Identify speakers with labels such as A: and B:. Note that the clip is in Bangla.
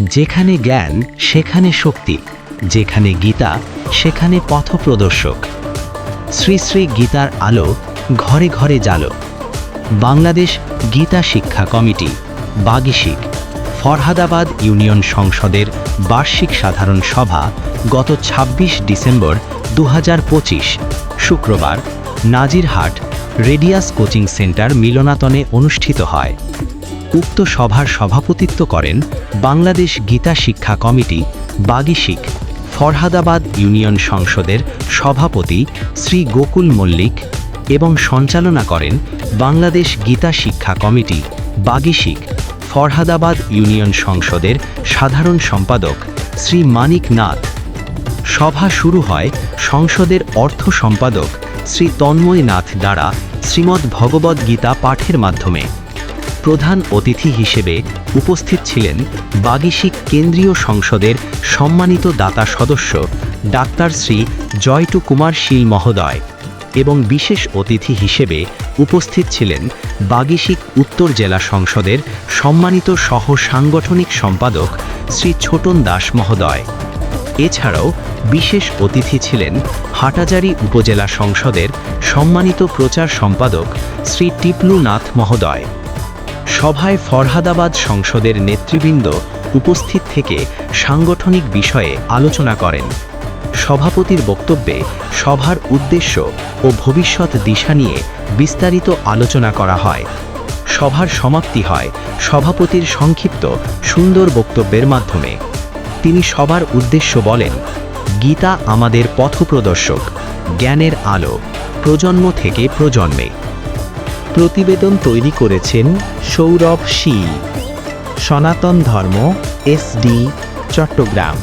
A: যেখানে জ্ঞান সেখানে শক্তি, যেখানে গীতা সেখানে পথপ্রদর্শক। শ্রী শ্রী গীতার আলো ঘরে ঘরে জালো। বাংলাদেশ গীতা শিক্ষা কমিটি বাগিশিক ফরহাদাবাদ ইউনিয়ন সংসদের বার্ষিক সাধারণ সভা গত ২৬ ডিসেম্বর ২০২৫ শুক্রবার নাজিরহাট রেডিয়াস কোচিং সেন্টার মিলনায়তনে অনুষ্ঠিত হয়। উক্ত সভার সভাপতিত্ব করেন বাংলাদেশ গীতা শিক্ষা কমিটি বাগিশিক ফরহাদাবাদ ইউনিয়ন সংসদের সভাপতি শ্রী গোকুল মল্লিক এবং সঞ্চালনা করেন বাংলাদেশ গীতা শিক্ষা কমিটি বাগিশিক ফরহাদাবাদ ইউনিয়ন সংসদের সাধারণ সম্পাদক শ্রী মানিক নাথ। সভা শুরু হয় সংসদের অর্থ সম্পাদক শ্রী তন্ময় নাথ দ্বারা শ্রীমদ্ ভগবদ্ গীতা পাঠের মাধ্যমে। প্রধান অতিথি হিসেবে উপস্থিত ছিলেন বাগিশিক কেন্দ্রীয় সংসদের সম্মানিত দাতা সদস্য ডাক্তার শ্রী জয়টু কুমার শীল মহোদয় এবং বিশেষ অতিথি হিসেবে উপস্থিত ছিলেন বাগিশিক উত্তর জেলা সংসদের সম্মানিত সহ সাংগঠনিক সম্পাদক শ্রী ছোটন দাস মহোদয়। এছাড়াও বিশেষ অতিথি ছিলেন হাটাজারি উপজেলা সংসদের সম্মানিত প্রচার সম্পাদক শ্রী টিপলু নাথ মহোদয়। সভায় ফরহাদাবাদ সংসদের নেতৃবৃন্দ উপস্থিত থেকে সাংগঠনিক বিষয়ে আলোচনা করেন। সভাপতির বক্তব্যে সভার উদ্দেশ্য ও ভবিষ্যৎ দিশা নিয়ে বিস্তারিত আলোচনা করা হয়। সভার সমাপ্তি হয় সভাপতির সংক্ষিপ্ত সুন্দর বক্তব্যের মাধ্যমে। তিনি সবার উদ্দেশ্য বলেন, গীতা আমাদের পথপ্রদর্শক, জ্ঞানের আলো, প্রজন্ম থেকে প্রজন্মে। প্রতিবেদন তৈরি করেছেন সৌরভ শীল, সনাতন ধর্ম SD, চট্টগ্রাম।